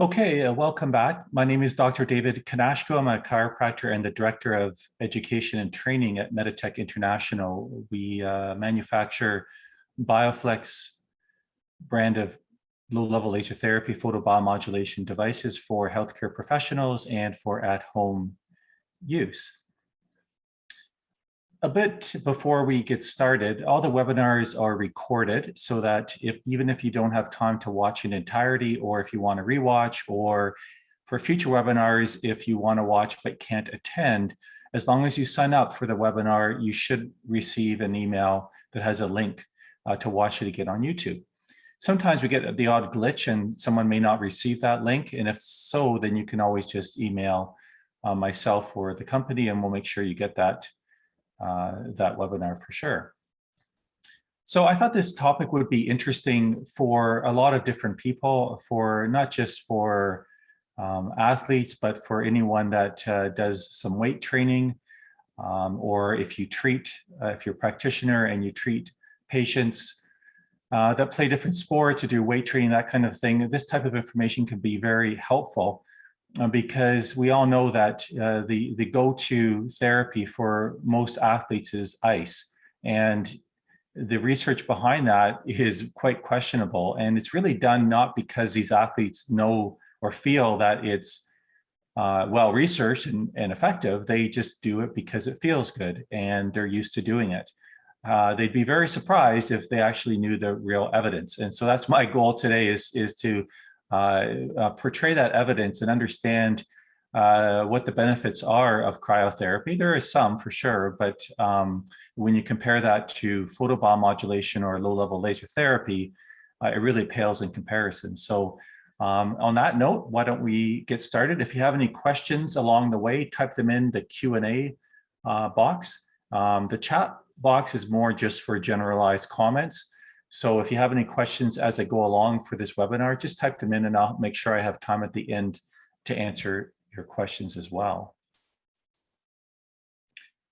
Okay, welcome back. My name is Dr. David Kunashko. I'm a chiropractor and the Director of Education and Training at Meditech International. We manufacture Bioflex brand of low-level laser therapy photobiomodulation devices for healthcare professionals and for at-home use. A bit before we get started, all the webinars are recorded so that even if you don't have time to watch in entirety, or if you want to rewatch, or for future webinars, if you want to watch but can't attend, as long as you sign up for the webinar, you should receive an email that has a link to watch it again on YouTube. Sometimes we get the odd glitch and someone may not receive that link. And if so, then you can always just email myself or the company and we'll make sure you get that webinar for sure. So I thought this topic would be interesting for a lot of different people, for not just for athletes, but for anyone that does some weight training, or if you treat, if you're a practitioner and you treat patients that play different sports or do weight training, that kind of thing. This type of information can be very helpful. Because we all know that the go-to therapy for most athletes is ice. And the research behind that is quite questionable. And it's really done not because these athletes know or feel that it's well-researched and effective. They just do it because it feels good and they're used to doing it. They'd be very surprised if they actually knew the real evidence. And so that's my goal today is to portray that evidence and understand what the benefits are of cryotherapy. There is some for sure, but when you compare that to photobiomodulation or low-level laser therapy, it really pales in comparison. So on that note, why don't we get started? If you have any questions along the way, type them in the Q&A box. The chat box is more just for generalized comments. So if you have any questions as I go along for this webinar, just type them in and I'll make sure I have time at the end to answer your questions as well.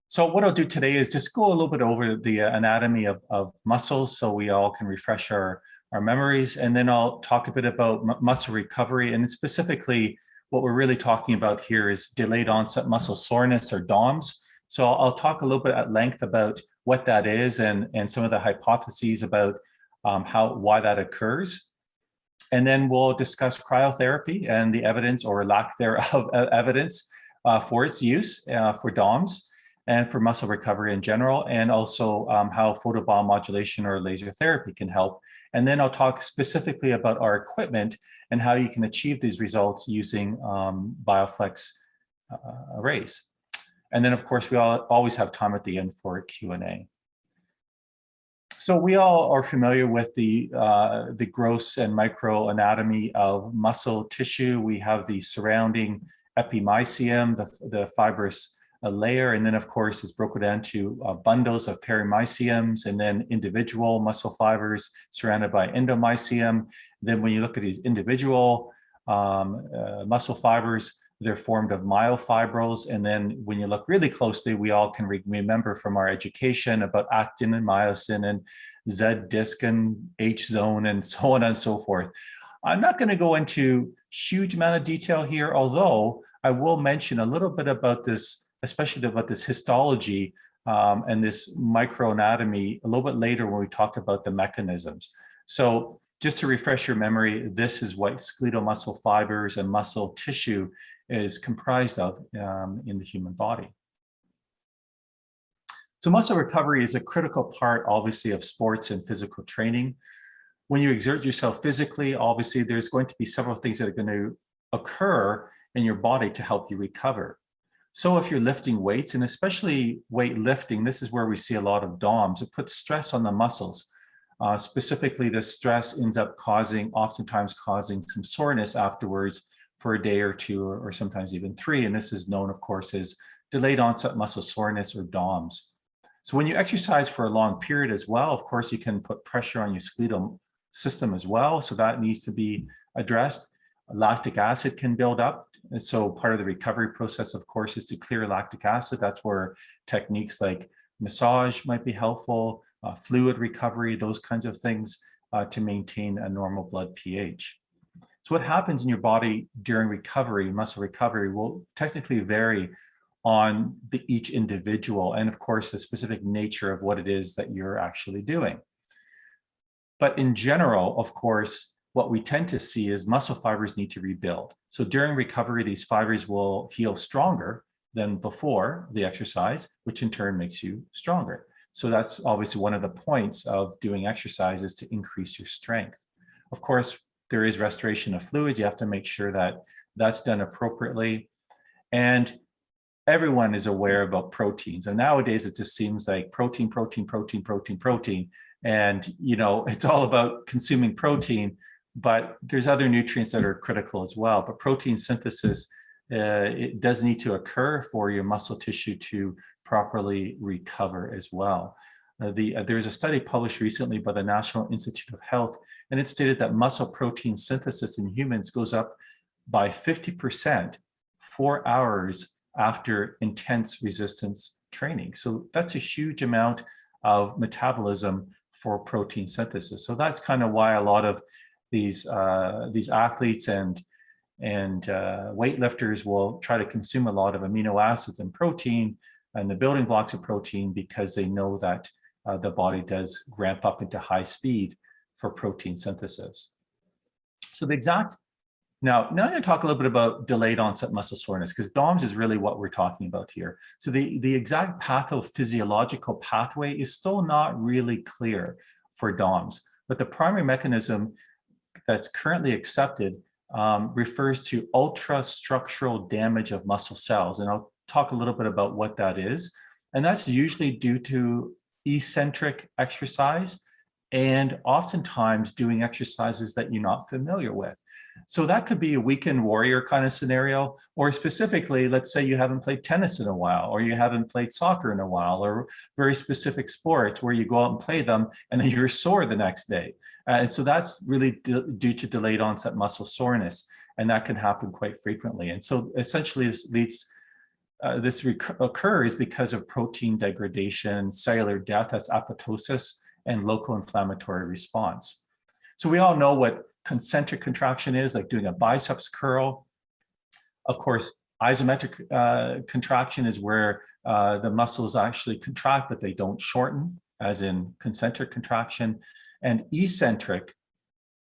So what I'll do today is just go a little bit over the anatomy of muscles so we all can refresh our memories. And then I'll talk a bit about muscle recovery. And specifically, what we're really talking about here is delayed onset muscle soreness, or DOMS. So I'll talk a little bit at length about what that is and some of the hypotheses about why that occurs. And then we'll discuss cryotherapy and the evidence or lack thereof evidence for its use for DOMS and for muscle recovery in general, and also how photobiomodulation or laser therapy can help. And then I'll talk specifically about our equipment and how you can achieve these results using Bioflex arrays. And then, of course, we always have time at the end for a Q&A. So we all are familiar with the gross and micro anatomy of muscle tissue. We have the surrounding epimysium, the fibrous layer, and then, of course, it's broken down to bundles of perimysiums, and then individual muscle fibers surrounded by endomysium. Then when you look at these individual muscle fibers, they're formed of myofibrils. And then when you look really closely, we all can remember from our education about actin and myosin and Z disc and H zone and so on and so forth. I'm not going to go into huge amount of detail here, although I will mention a little bit about this, especially about this histology and this microanatomy a little bit later when we talk about the mechanisms. So just to refresh your memory, this is what skeletal muscle fibers and muscle tissue is comprised of in the human body. So muscle recovery is a critical part, obviously, of sports and physical training. When you exert yourself physically, obviously, there's going to be several things that are going to occur in your body to help you recover. So if you're lifting weights, and especially weightlifting, this is where we see a lot of DOMS. It puts stress on the muscles. Specifically, the stress ends up oftentimes causing some soreness afterwards for a day or two, or sometimes even 3. And this is known, of course, as delayed onset muscle soreness, or DOMS. So when you exercise for a long period as well, of course, you can put pressure on your skeletal system as well. So that needs to be addressed. Lactic acid can build up. And so part of the recovery process, of course, is to clear lactic acid. That's where techniques like massage might be helpful, fluid recovery, those kinds of things to maintain a normal blood pH. So what happens in your body during recovery, muscle recovery, will technically vary on each individual and of course the specific nature of what it is that you're actually doing. But in general, of course, what we tend to see is muscle fibers need to rebuild. So during recovery, these fibers will heal stronger than before the exercise, which in turn makes you stronger. So that's obviously one of the points of doing exercise, is to increase your strength. Of course, there is restoration of fluids. You have to make sure that that's done appropriately. And everyone is aware about proteins. And nowadays it just seems like protein, protein, protein, protein, protein. And, you know, it's all about consuming protein, but there's other nutrients that are critical as well. But protein synthesis, it does need to occur for your muscle tissue to properly recover as well. There's a study published recently by the National Institute of Health, and it stated that muscle protein synthesis in humans goes up by 50% 4 hours after intense resistance training. So that's a huge amount of metabolism for protein synthesis. So that's kind of why a lot of these athletes and weightlifters will try to consume a lot of amino acids and protein and the building blocks of protein, because they know that the body does ramp up into high speed for protein synthesis. So now I'm going to talk a little bit about delayed onset muscle soreness, because DOMS is really what we're talking about here. So the exact pathophysiological pathway is still not really clear for DOMS, but the primary mechanism that's currently accepted refers to ultrastructural damage of muscle cells. And I'll talk a little bit about what that is. And that's usually due to eccentric exercise and oftentimes doing exercises that you're not familiar with. So that could be a weekend warrior kind of scenario, or specifically, let's say you haven't played tennis in a while, or you haven't played soccer in a while, or very specific sports where you go out and play them and then you're sore the next day. And so that's really due to delayed onset muscle soreness, and that can happen quite frequently. And so essentially this occurs because of protein degradation, cellular death, that's apoptosis, and local inflammatory response. So we all know what concentric contraction is, like doing a biceps curl. Of course, isometric contraction is where the muscles actually contract, but they don't shorten, as in concentric contraction. And eccentric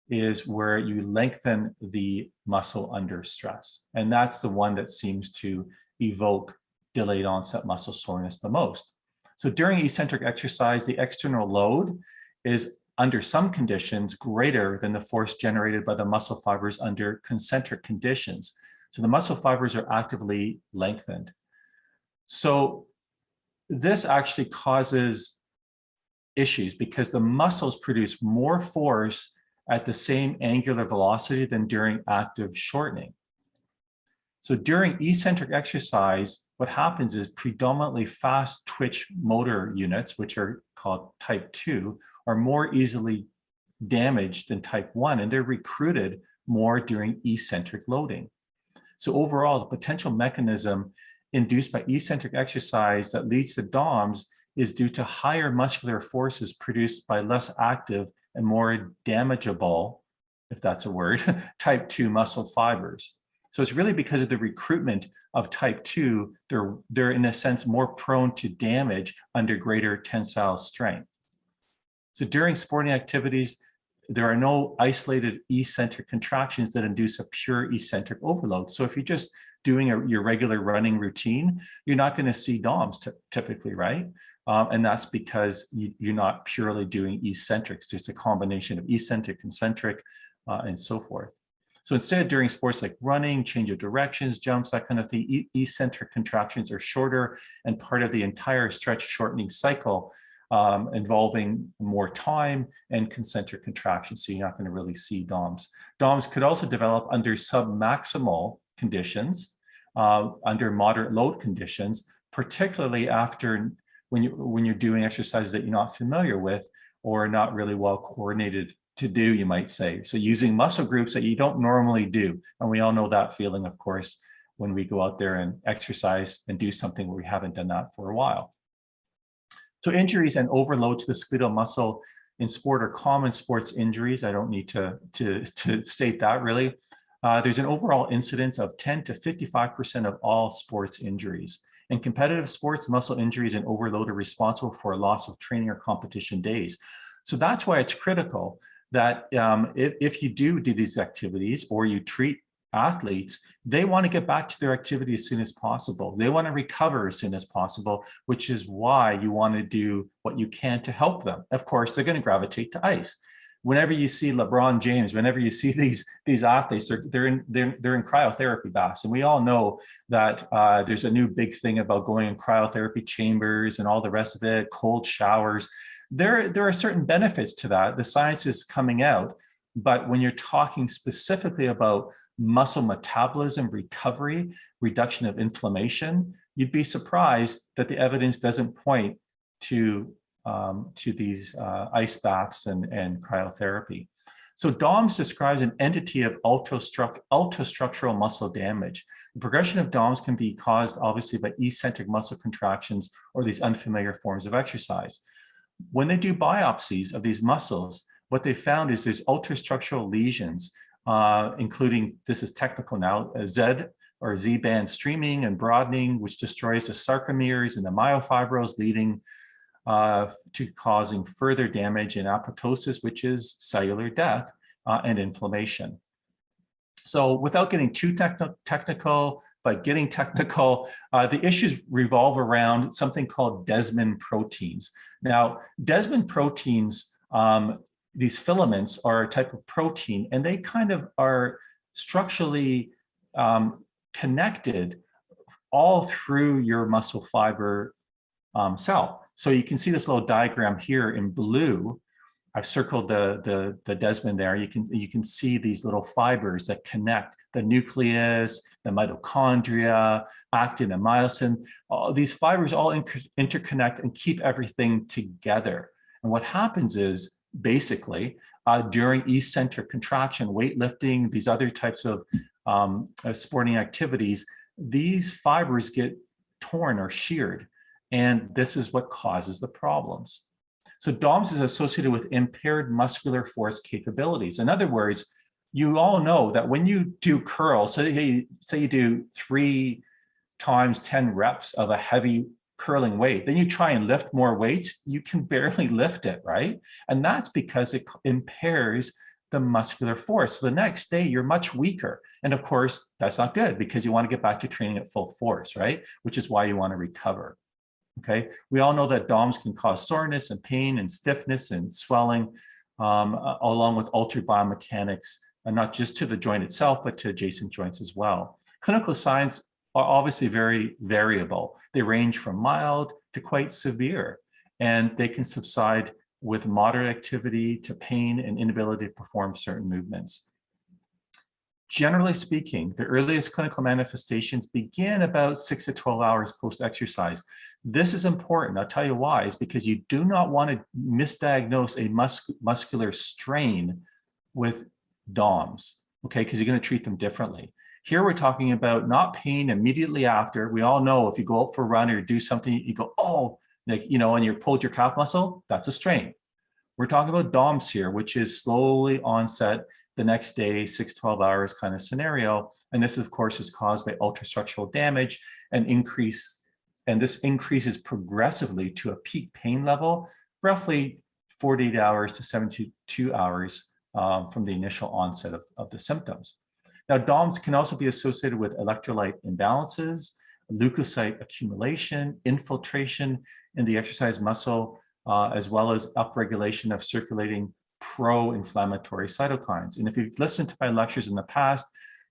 is where you lengthen the muscle under stress. And that's the one that seems to evoke delayed onset muscle soreness the most. So during eccentric exercise, the external load is under some conditions greater than the force generated by the muscle fibers under concentric conditions. So the muscle fibers are actively lengthened. So this actually causes issues because the muscles produce more force at the same angular velocity than during active shortening. So during eccentric exercise, what happens is predominantly fast twitch motor units, which are called type 2, are more easily damaged than type 1, and they're recruited more during eccentric loading. So overall, the potential mechanism induced by eccentric exercise that leads to DOMS is due to higher muscular forces produced by less active and more damageable, if that's a word, type 2 muscle fibers. So it's really because of the recruitment of type 2, they're in a sense more prone to damage under greater tensile strength. So during sporting activities, there are no isolated eccentric contractions that induce a pure eccentric overload. So if you're just doing your regular running routine, you're not going to see DOMS typically, right? And that's because you're not purely doing eccentrics. It's a combination of eccentric, concentric, and so forth. So instead, during sports like running, change of directions, jumps, that kind of thing, eccentric contractions are shorter and part of the entire stretch shortening cycle, involving more time and concentric contractions. So you're not going to really see DOMS. DOMS could also develop under submaximal conditions, under moderate load conditions, particularly after when you're doing exercises that you're not familiar with or not really well coordinated to do, you might say. So using muscle groups that you don't normally do. And we all know that feeling, of course, when we go out there and exercise and do something where we haven't done that for a while. So injuries and overload to the skeletal muscle in sport are common sports injuries. I don't need to state that really. there's an overall incidence of 10 to 55% of all sports injuries. In competitive sports, muscle injuries and overload are responsible for a loss of training or competition days. So that's why it's critical that if you do these activities or you treat athletes, they want to get back to their activity as soon as possible. They want to recover as soon as possible, which is why you want to do what you can to help them. Of course, they're going to gravitate to ice. Whenever you see LeBron James, whenever you see these athletes, they're in cryotherapy baths, and we all know that there's a new big thing about going in cryotherapy chambers and all the rest of it, cold showers. There are certain benefits to that. The science is coming out, but when you're talking specifically about muscle metabolism, recovery, reduction of inflammation, you'd be surprised that the evidence doesn't point to these ice baths and cryotherapy. So DOMS describes an entity of ultrastructural muscle damage. The progression of DOMS can be caused obviously by eccentric muscle contractions or these unfamiliar forms of exercise. When they do biopsies of these muscles, what they found is there's ultrastructural lesions, including, this is technical now, Z or Z-band streaming and broadening, which destroys the sarcomeres and the myofibrils, leading to causing further damage and apoptosis, which is cellular death and inflammation. So without getting too technical, but getting technical, the issues revolve around something called Desmond proteins. Now, Desmond proteins, these filaments are a type of protein, and they kind of are structurally connected all through your muscle fiber cell. So you can see this little diagram here in blue. I've circled the Desmond there. You can see these little fibers that connect the nucleus, the mitochondria, actin and myosin. All these fibers all interconnect and keep everything together. And what happens is basically during eccentric contraction, weightlifting, these other types of sporting activities, these fibers get torn or sheared. And this is what causes the problems. So DOMS is associated with impaired muscular force capabilities. In other words, you all know that when you do curls, say you do 3 times 10 reps of a heavy curling weight, then you try and lift more weights, you can barely lift it, right? And that's because it impairs the muscular force. So the next day you're much weaker. And of course, that's not good because you want to get back to training at full force, right? Which is why you want to recover. Okay, we all know that DOMS can cause soreness and pain and stiffness and swelling, along with altered biomechanics, and not just to the joint itself, but to adjacent joints as well. Clinical signs are obviously very variable. They range from mild to quite severe, and they can subside with moderate activity to pain and inability to perform certain movements. Generally speaking, the earliest clinical manifestations begin about 6 to 12 hours post-exercise. This is important. I'll tell you why. It's because you do not want to misdiagnose a muscular strain with DOMS, okay? Because you're going to treat them differently. Here we're talking about not pain immediately after. We all know if you go out for a run or do something, you go, oh, like, you know, and you pulled your calf muscle, that's a strain. We're talking about DOMS here, which is slowly onset the next day, 6, 12 hours kind of scenario. And this, of course, is caused by ultrastructural damage and this increases progressively to a peak pain level, roughly 48 hours to 72 hours from the initial onset of the symptoms. Now, DOMS can also be associated with electrolyte imbalances, leukocyte accumulation, infiltration in the exercise muscle, as well as upregulation of circulating pro-inflammatory cytokines. And if you've listened to my lectures in the past,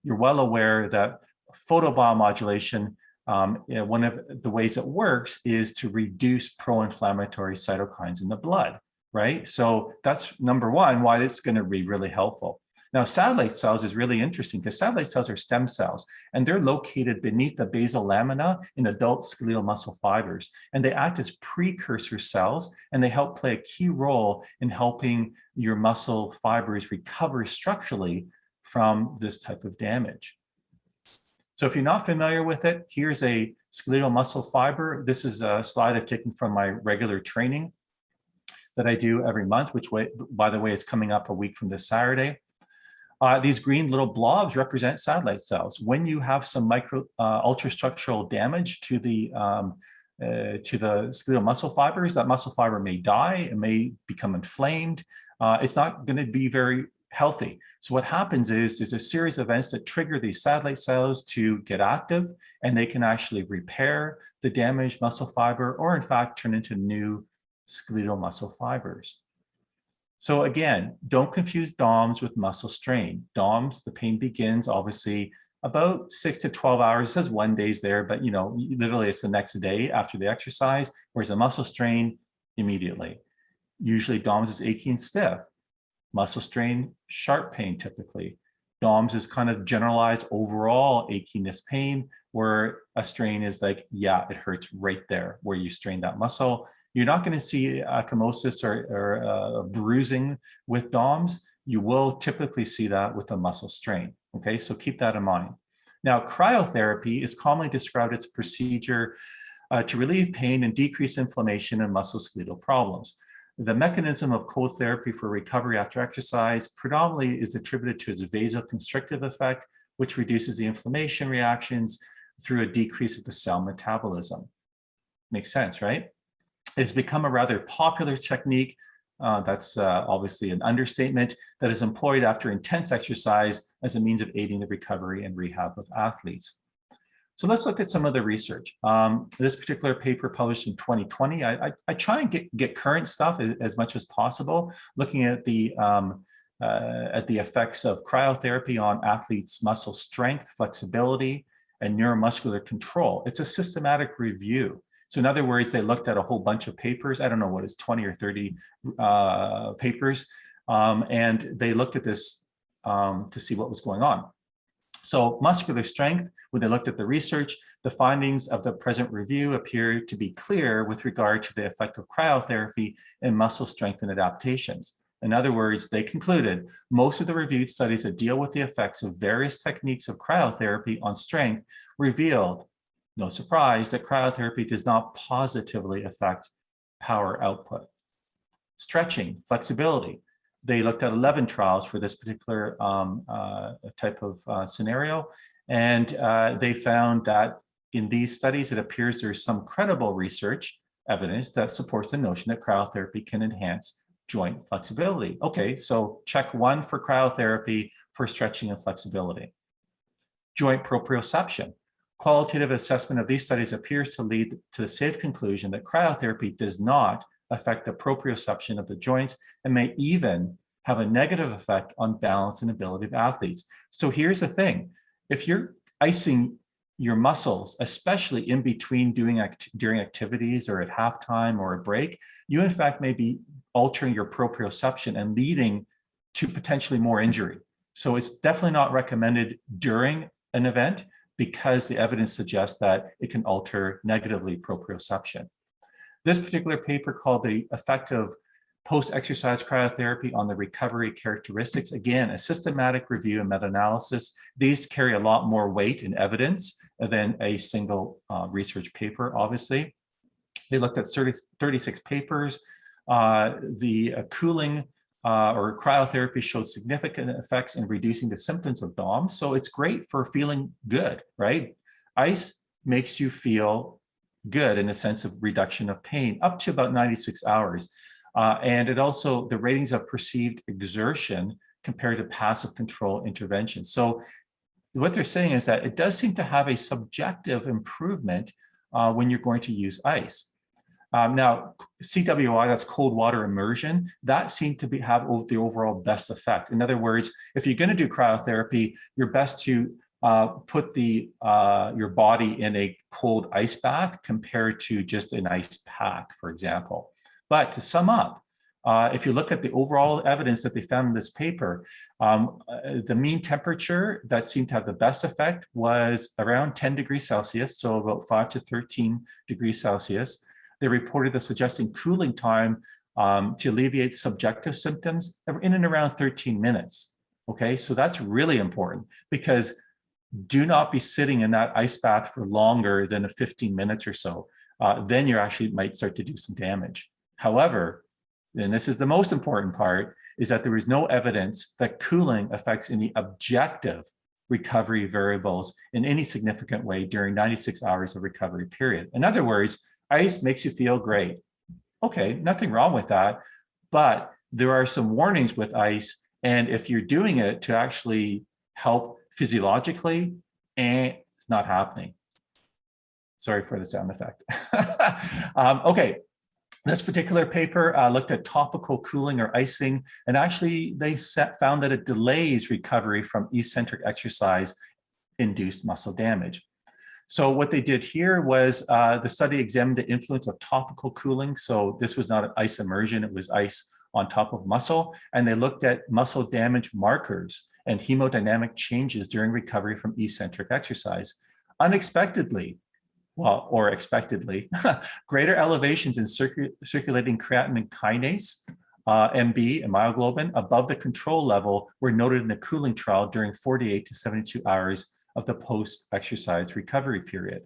you're well aware that photobiomodulation, one of the ways it works is to reduce pro-inflammatory cytokines in the blood, right? So that's number one, why it's going to be really helpful. Now, satellite cells is really interesting because satellite cells are stem cells, and they're located beneath the basal lamina in adult skeletal muscle fibers. And they act as precursor cells, and they help play a key role in helping your muscle fibers recover structurally from this type of damage. So if you're not familiar with it, here's a skeletal muscle fiber. This is a slide I've taken from my regular training that I do every month, which, by the way, is coming up a week from this Saturday. These green little blobs represent satellite cells. When you have some ultrastructural damage to the skeletal muscle fibers, that muscle fiber may die, it may become inflamed. It's not going to be very healthy. So what happens is there's a series of events that trigger these satellite cells to get active, and they can actually repair the damaged muscle fiber, or in fact turn into new skeletal muscle fibers. So again, don't confuse DOMS with muscle strain. DOMS, the pain begins obviously about 6 to 12 hours. It says 1 day there, but literally it's the next day after the exercise, whereas a muscle strain immediately. Usually DOMS is achy and stiff. Muscle strain, sharp pain typically. DOMS is kind of generalized overall achiness pain, where a strain is like, yeah, it hurts right there where you strain that muscle. You're not going to see ecchymosis or bruising with DOMS. You will typically see that with a muscle strain. Okay, so keep that in mind. Now, cryotherapy is commonly described as a procedure to relieve pain and decrease inflammation in musculoskeletal problems. The mechanism of cold therapy for recovery after exercise predominantly is attributed to its vasoconstrictive effect, which reduces the inflammation reactions through a decrease of the cell metabolism. Makes sense, right? It's become a rather popular technique. That's obviously an understatement, that is employed after intense exercise as a means of aiding the recovery and rehab of athletes. So let's look at some of the research. This particular paper published in 2020, I try and get current stuff as much as possible, looking at the effects of cryotherapy on athletes' muscle strength, flexibility, and neuromuscular control. It's a systematic review. So in other words, they looked at a whole bunch of papers. I don't know what is 20 or 30 papers. And they looked at this to see what was going on. So muscular strength, when they looked at the research, the findings of the present review appear to be clear with regard to the effect of cryotherapy in muscle strength and adaptations. In other words, they concluded most of the reviewed studies that deal with the effects of various techniques of cryotherapy on strength revealed, no surprise, that cryotherapy does not positively affect power output. Stretching, flexibility. They looked at 11 trials for this particular type of scenario, and they found that in these studies, it appears there's some credible research evidence that supports the notion that cryotherapy can enhance joint flexibility. Okay, so check 1 for cryotherapy for stretching and flexibility. Joint proprioception. Qualitative assessment of these studies appears to lead to the safe conclusion that cryotherapy does not affect the proprioception of the joints and may even have a negative effect on balance and ability of athletes. So here's the thing. If you're icing your muscles, especially in between during activities or at halftime or a break, you in fact may be altering your proprioception and leading to potentially more injury. So it's definitely not recommended during an event, because the evidence suggests that it can alter negatively proprioception. This particular paper, called The Effect of Post-Exercise Cryotherapy on the Recovery Characteristics, again, a systematic review and meta-analysis. These carry a lot more weight and evidence than a single research paper, obviously. They looked at 36 papers. The cooling or cryotherapy showed significant effects in reducing the symptoms of DOMS. So it's great for feeling good, right? Ice makes you feel good in a sense of reduction of pain up to about 96 hours. And it also, the ratings of perceived exertion compared to passive control intervention. So what they're saying is that it does seem to have a subjective improvement when you're going to use ice. Now, CWI, that's cold water immersion, that seemed to have the overall best effect. In other words, if you're going to do cryotherapy, you're best to put your body in a cold ice bath compared to just an ice pack, for example. But to sum up, if you look at the overall evidence that they found in this paper, the mean temperature that seemed to have the best effect was around 10 degrees Celsius, so about 5 to 13 degrees Celsius. They reported the suggesting cooling time to alleviate subjective symptoms in and around 13 minutes. Okay, so that's really important, because do not be sitting in that ice bath for longer than 15 minutes or so. Then you actually might start to do some damage. However, and this is the most important part, is that there is no evidence that cooling affects any objective recovery variables in any significant way during 96 hours of recovery period. In other words, ice makes you feel great. Okay, nothing wrong with that, but there are some warnings with ice, and if you're doing it to actually help physiologically, it's not happening. Sorry for the sound effect. Okay, this particular paper looked at topical cooling or icing, and actually they found that it delays recovery from eccentric exercise-induced muscle damage. So what they did here was the study examined the influence of topical cooling. So this was not an ice immersion, it was ice on top of muscle. And they looked at muscle damage markers and hemodynamic changes during recovery from eccentric exercise. Unexpectedly, or expectedly, greater elevations in circulating creatinine kinase, MB, and myoglobin above the control level were noted in the cooling trial during 48 to 72 hours of the post-exercise recovery period.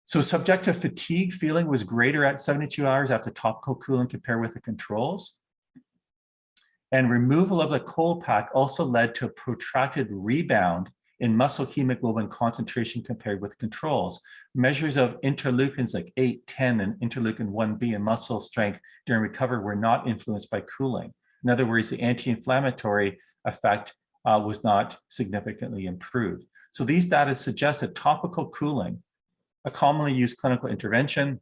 So subjective fatigue feeling was greater at 72 hours after topical cooling compared with the controls. And removal of the cold pack also led to a protracted rebound in muscle hemoglobin concentration compared with controls. Measures of interleukins like 8, 10, and interleukin 1B and muscle strength during recovery were not influenced by cooling. In other words, the anti-inflammatory effect was not significantly improved. So these data suggest that topical cooling, a commonly used clinical intervention,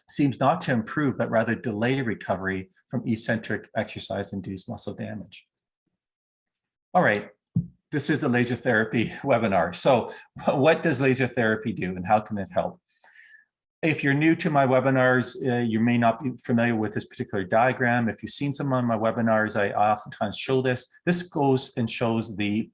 seems not to improve, but rather delay recovery from eccentric exercise-induced muscle damage. All right, this is the laser therapy webinar. So what does laser therapy do and how can it help? If you're new to my webinars, you may not be familiar with this particular diagram. If you've seen some of my webinars, I oftentimes show this. This goes and shows the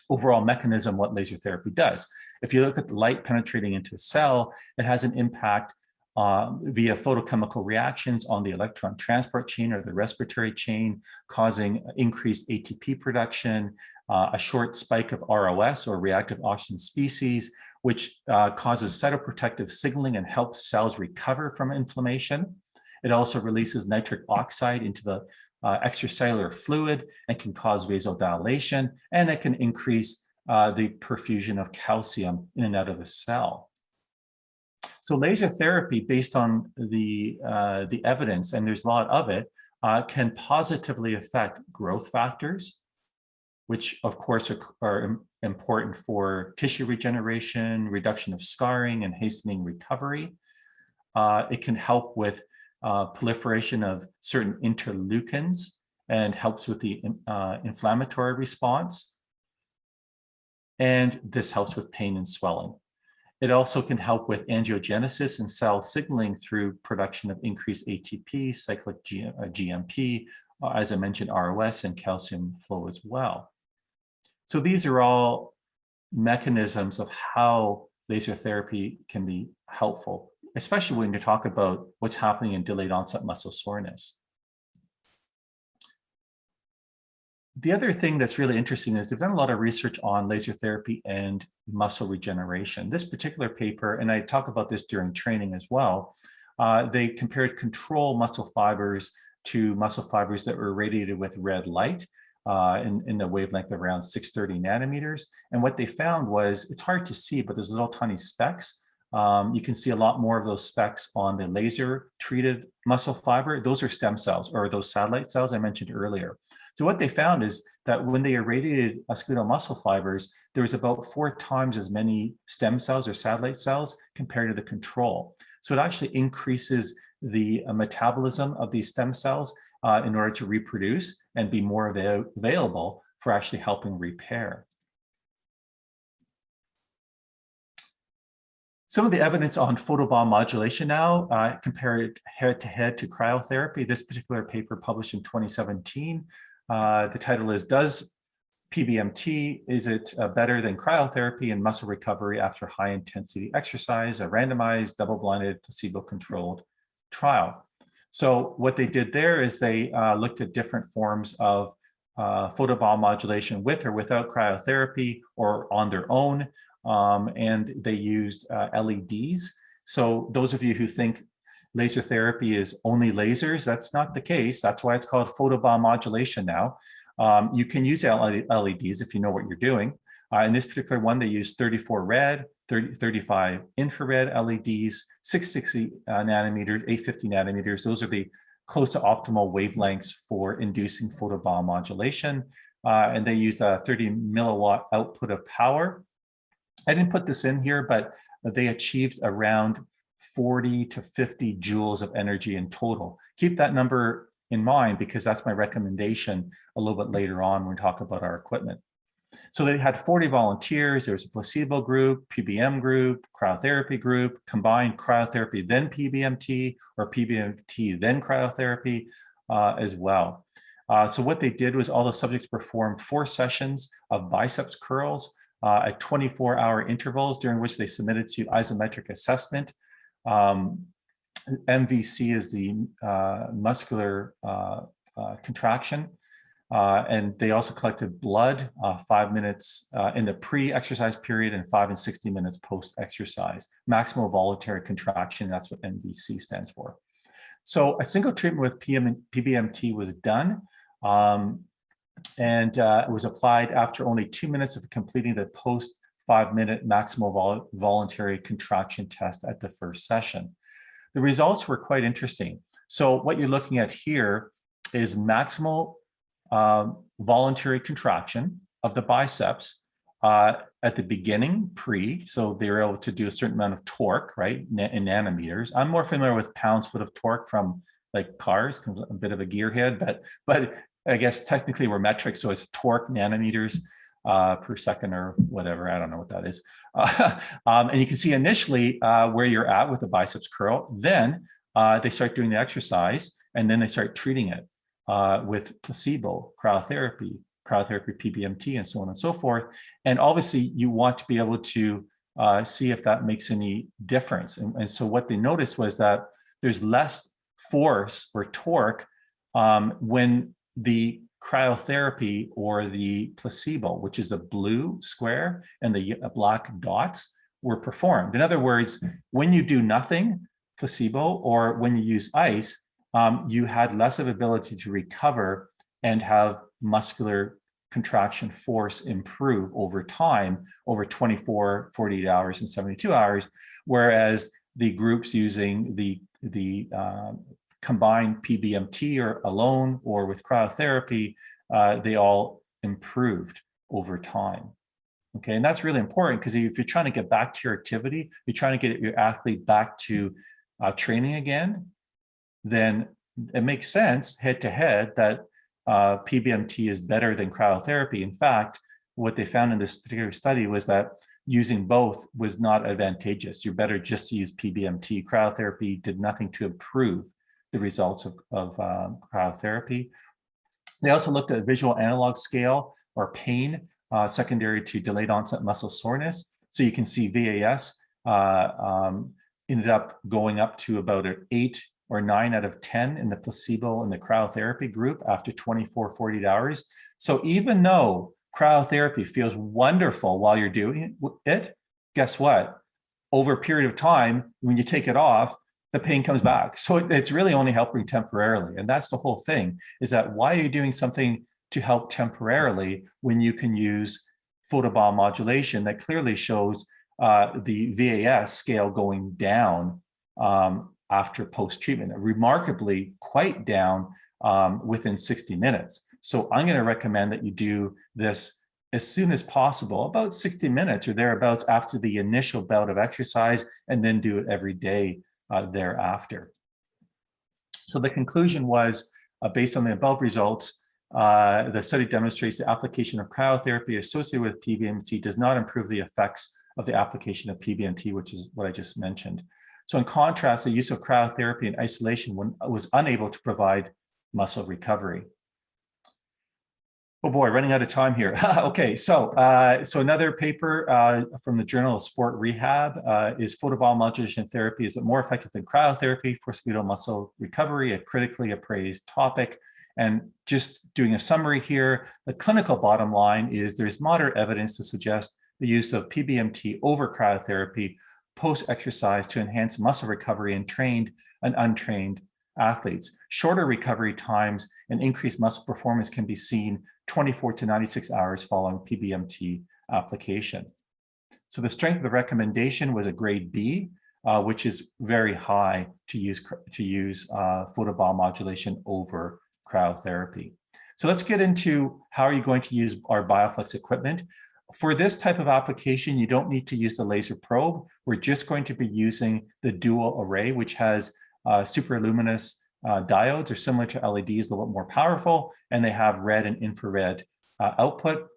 overall mechanism what laser therapy does. If you look at the light penetrating into a cell, it has an impact via photochemical reactions on the electron transport chain or the respiratory chain, causing increased ATP production, a short spike of ROS or reactive oxygen species, which causes cytoprotective signaling and helps cells recover from inflammation. It also releases nitric oxide into the extracellular fluid and can cause vasodilation, and it can increase the perfusion of calcium in and out of a cell. So laser therapy, based on the evidence, and there's a lot of it, can positively affect growth factors, which of course are important for tissue regeneration, reduction of scarring, and hastening recovery. It can help with proliferation of certain interleukins and helps with the inflammatory response. And this helps with pain and swelling. It also can help with angiogenesis and cell signaling through production of increased ATP, cyclic GMP, as I mentioned, ROS, and calcium flow as well. So these are all mechanisms of how laser therapy can be helpful, especially when you talk about what's happening in delayed onset muscle soreness. The other thing that's really interesting is they've done a lot of research on laser therapy and muscle regeneration. This particular paper, and I talk about this during training as well, they compared control muscle fibers to muscle fibers that were irradiated with red light in the wavelength of around 630 nanometers. And what they found was, it's hard to see, but there's little tiny specks. You can see a lot more of those specks on the laser treated muscle fiber. Those are stem cells, or those satellite cells I mentioned earlier. So what they found is that when they irradiated skeletal muscle fibers, there was about 4 times as many stem cells or satellite cells compared to the control. So it actually increases the metabolism of these stem cells in order to reproduce and be more available for actually helping repair. Some of the evidence on photobiomodulation now, compared head-to-head to cryotherapy. This particular paper published in 2017. The title is, Does PBMT, is it better than cryotherapy in muscle recovery after high-intensity exercise, a randomized, double-blinded, placebo-controlled trial? So what they did there is they looked at different forms of photobiomodulation with or without cryotherapy or on their own. And they used LEDs. So those of you who think laser therapy is only lasers. That's not the case. That's why it's called photobiomodulation now. You can use LEDs if you know what you're doing. In this particular one, they use 34 red, 35 infrared LEDs, 660 nanometers, 850 nanometers. Those are the close to optimal wavelengths for inducing photobiomodulation. And they used a 30 milliwatt output of power. I didn't put this in here, but they achieved around 40 to 50 joules of energy in total. Keep that number in mind because that's my recommendation a little bit later on when we talk about our equipment. So they had 40 volunteers. There was a placebo group, PBM group, cryotherapy group, combined cryotherapy, then PBMT, or PBMT, then cryotherapy as well. So what they did was all the subjects performed 4 sessions of biceps curls at 24-hour intervals, during which they submitted to isometric assessment. MVC is the muscular contraction. And they also collected blood 5 minutes in the pre-exercise period and 5 and 60 minutes post-exercise. Maximal voluntary contraction, that's what MVC stands for. So a single treatment with PBMT was done. And it was applied after only 2 minutes of completing the post 5-minute maximal voluntary contraction test at the first session. The results were quite interesting. So what you're looking at here is maximal voluntary contraction of the biceps at the beginning, so they were able to do a certain amount of torque, right, in nanometers. I'm more familiar with pounds-foot of torque from like cars, a bit of a gearhead, but I guess technically we're metric, so it's torque nanometers per second or whatever. I don't know what that is. And you can see initially where you're at with the biceps curl. Then they start doing the exercise, and then they start treating it with placebo, cryotherapy, PBMT, and so on and so forth. And obviously, you want to be able to see if that makes any difference. And so what they noticed was that there's less force or torque when the cryotherapy or the placebo, which is a blue square and the black dots, were performed. In other words, when you do nothing, placebo, or when you use ice, you had less of ability to recover and have muscular contraction force improve over time, over 24, 48 hours, and 72 hours, whereas the groups using the combined PBMT or alone or with cryotherapy, they all improved over time. Okay, and that's really important because if you're trying to get back to your activity, you're trying to get your athlete back to training again, then it makes sense head to head that PBMT is better than cryotherapy. In fact, what they found in this particular study was that using both was not advantageous. You're better just to use PBMT. Cryotherapy did nothing to improve the results of cryotherapy. They also looked at visual analog scale or pain secondary to delayed onset muscle soreness. So you can see VAS ended up going up to about an 8 or 9 out of 10 in the placebo and the cryotherapy group after 24, 48 hours. So even though cryotherapy feels wonderful while you're doing it, guess what? Over a period of time, when you take it off, the pain comes back. So it's really only helping temporarily. And that's the whole thing, is that why are you doing something to help temporarily when you can use photobiomodulation that clearly shows the VAS scale going down after post-treatment, remarkably quite down within 60 minutes. So I'm going to recommend that you do this as soon as possible, about 60 minutes or thereabouts after the initial bout of exercise, and then do it every day thereafter. So the conclusion was, based on the above results, the study demonstrates the application of cryotherapy associated with PBMT does not improve the effects of the application of PBMT, which is what I just mentioned. So in contrast, the use of cryotherapy in isolation was unable to provide muscle recovery. Oh boy, running out of time here. Okay, so another paper from the Journal of Sport Rehab is photobiomodulation therapy. Is it more effective than cryotherapy for skeletal muscle recovery? A critically appraised topic. And just doing a summary here, the clinical bottom line is there's moderate evidence to suggest the use of PBMT over cryotherapy post-exercise to enhance muscle recovery in trained and untrained athletes. Shorter recovery times and increased muscle performance can be seen 24 to 96 hours following PBMT application. So the strength of the recommendation was a grade B, which is very high to use photobiomodulation over cryotherapy. So let's get into how are you going to use our BioFlex equipment. For this type of application, you don't need to use the laser probe. We're just going to be using the dual array, which has superluminous diodes, are similar to LEDs, a little bit more powerful, and they have red and infrared output.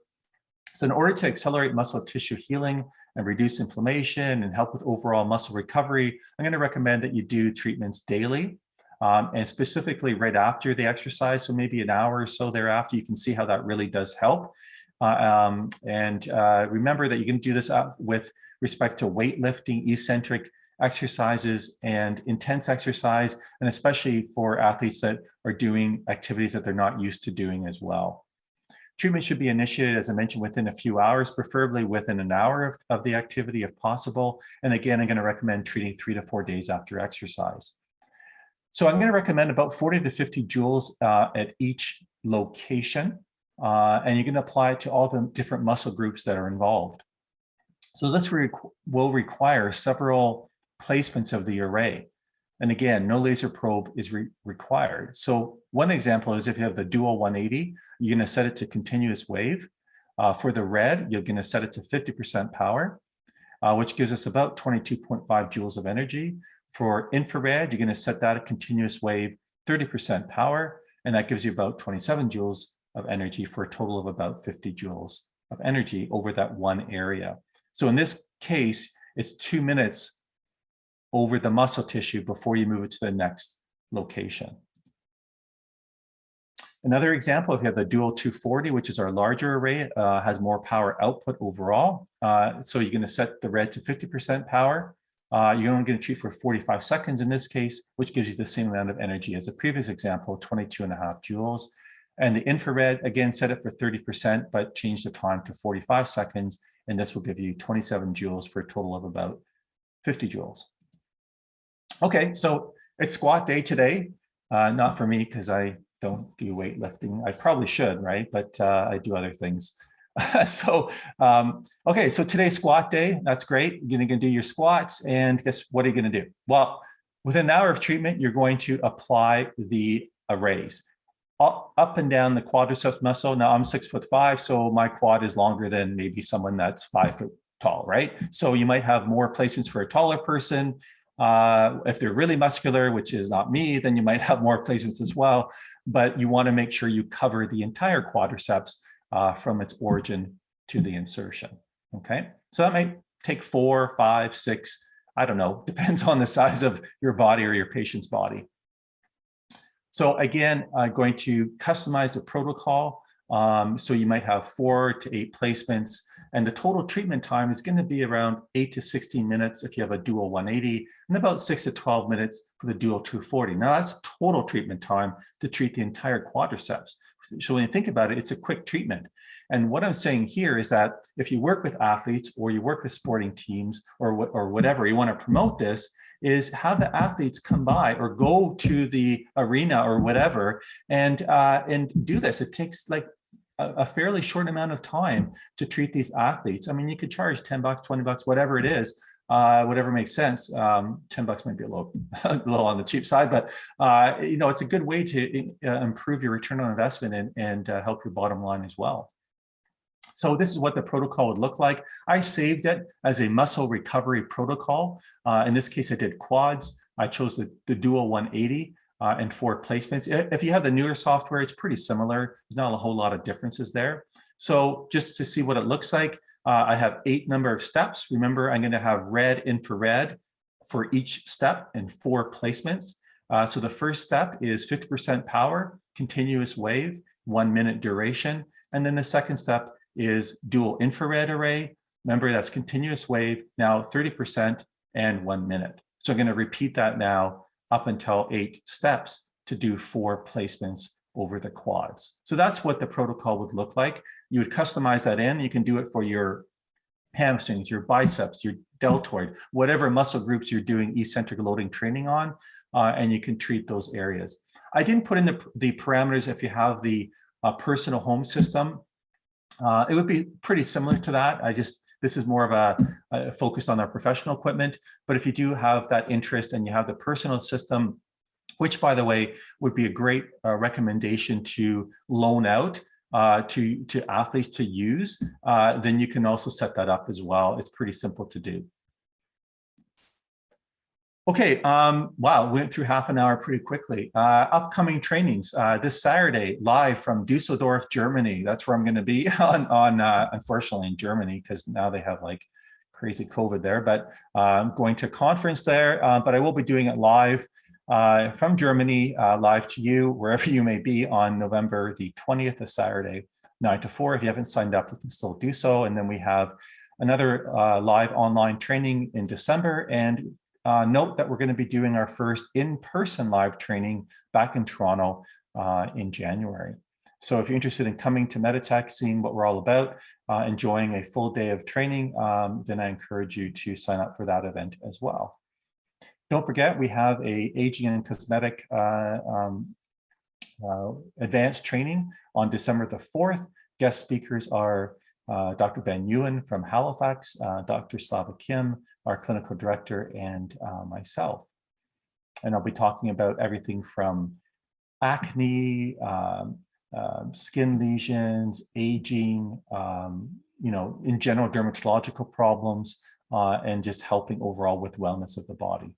So in order to accelerate muscle tissue healing and reduce inflammation and help with overall muscle recovery, I'm going to recommend that you do treatments daily and specifically right after the exercise. So maybe an hour or so thereafter, you can see how that really does help. Remember that you can do this with respect to weightlifting, eccentric exercises, and intense exercise, and especially for athletes that are doing activities that they're not used to doing as well. Treatment should be initiated, as I mentioned, within a few hours, preferably within an hour of the activity if possible. And again, I'm going to recommend treating 3 to 4 days after exercise. So I'm going to recommend about 40 to 50 joules at each location. And you're going to apply it to all the different muscle groups that are involved. So this will require several placements of the array. And again, no laser probe is required. So one example is if you have the dual 180, you're going to set it to continuous wave. For the red, you're going to set it to 50% power, which gives us about 22.5 joules of energy. For infrared, you're going to set that at continuous wave, 30% power, and that gives you about 27 joules of energy for a total of about 50 joules of energy over that one area. So in this case, it's 2 minutes over the muscle tissue before you move it to the next location. Another example, if you have the dual 240, which is our larger array, has more power output overall. So you're going to set the red to 50% power. You're only going to treat for 45 seconds in this case, which gives you the same amount of energy as the previous example, 22.5 joules. And the infrared, again, set it for 30%, but change the time to 45 seconds. And this will give you 27 joules for a total of about 50 joules. Okay, so it's squat day today. Not for me because I don't do weightlifting. I probably should, right? But I do other things. Okay, so today's squat day. That's great. You're going to do your squats, and guess what are you going to do? Well, within an hour of treatment, you're going to apply the arrays up and down the quadriceps muscle. Now I'm 6'5", so my quad is longer than maybe someone that's 5 foot tall, right? So you might have more placements for a taller person. If they're really muscular, which is not me, then you might have more placements as well. But you want to make sure you cover the entire quadriceps from its origin to the insertion. Okay, so that might take 4, 5, 6, I don't know, depends on the size of your body or your patient's body. So again, I'm going to customize the protocol. So you might have 4 to 8 placements, and the total treatment time is going to be around 8 to 16 minutes if you have a dual 180, and about 6 to 12 minutes for the dual 240. Now that's total treatment time to treat the entire quadriceps. So when you think about it, it's a quick treatment. And what I'm saying here is that if you work with athletes or you work with sporting teams or whatever, you want to promote this, is have the athletes come by or go to the arena or whatever and do this. It takes like a fairly short amount of time to treat these athletes. I mean, you could charge $10, $20, whatever it is, whatever makes sense. $10 might be a little on the cheap side, but you know, it's a good way to improve your return on investment and help your bottom line as well. So this is what the protocol would look like. I saved it as a muscle recovery protocol. In this case, I did quads. I chose the dual 180 and 4 placements. If you have the newer software, it's pretty similar. There's not a whole lot of differences there. So just to see what it looks like, I have 8 number of steps. Remember, I'm going to have red, infrared for each step and 4 placements. So the first step is 50% power, continuous wave, 1 minute duration. And then the second step is dual infrared array. Remember, that's continuous wave, now 30% and 1 minute. So I'm going to repeat that now up until 8 steps to do 4 placements over the quads. So that's what the protocol would look like. You would customize that in. You can do it for your hamstrings, your biceps, your deltoid, whatever muscle groups you're doing eccentric loading training on, and you can treat those areas. I didn't put in the parameters if you have the personal home system. It would be pretty similar to that. This is more of a focus on our professional equipment. But if you do have that interest and you have the personal system, which by the way, would be a great recommendation to loan out to athletes to use, then you can also set that up as well. It's pretty simple to do. Okay, wow, we went through half an hour pretty quickly. Upcoming trainings this Saturday, live from Dusseldorf, Germany. That's where I'm going to be unfortunately in Germany, because now they have like crazy COVID there. But I'm going to a conference there, but I will be doing it live from Germany, live to you, wherever you may be, on November the 20th, a Saturday, 9 to 4. If you haven't signed up, you can still do so. And then we have another live online training in December. And note that we're going to be doing our first in-person live training back in Toronto in January. So if you're interested in coming to Meditech, seeing what we're all about, enjoying a full day of training, then I encourage you to sign up for that event as well. Don't forget, we have a aging and cosmetic advanced training on December the 4th. Guest speakers are Dr. Ben Ewan from Halifax, Dr. Slava Kim, our clinical director, and myself. And I'll be talking about everything from acne, skin lesions, aging, in general dermatological problems, and just helping overall with wellness of the body.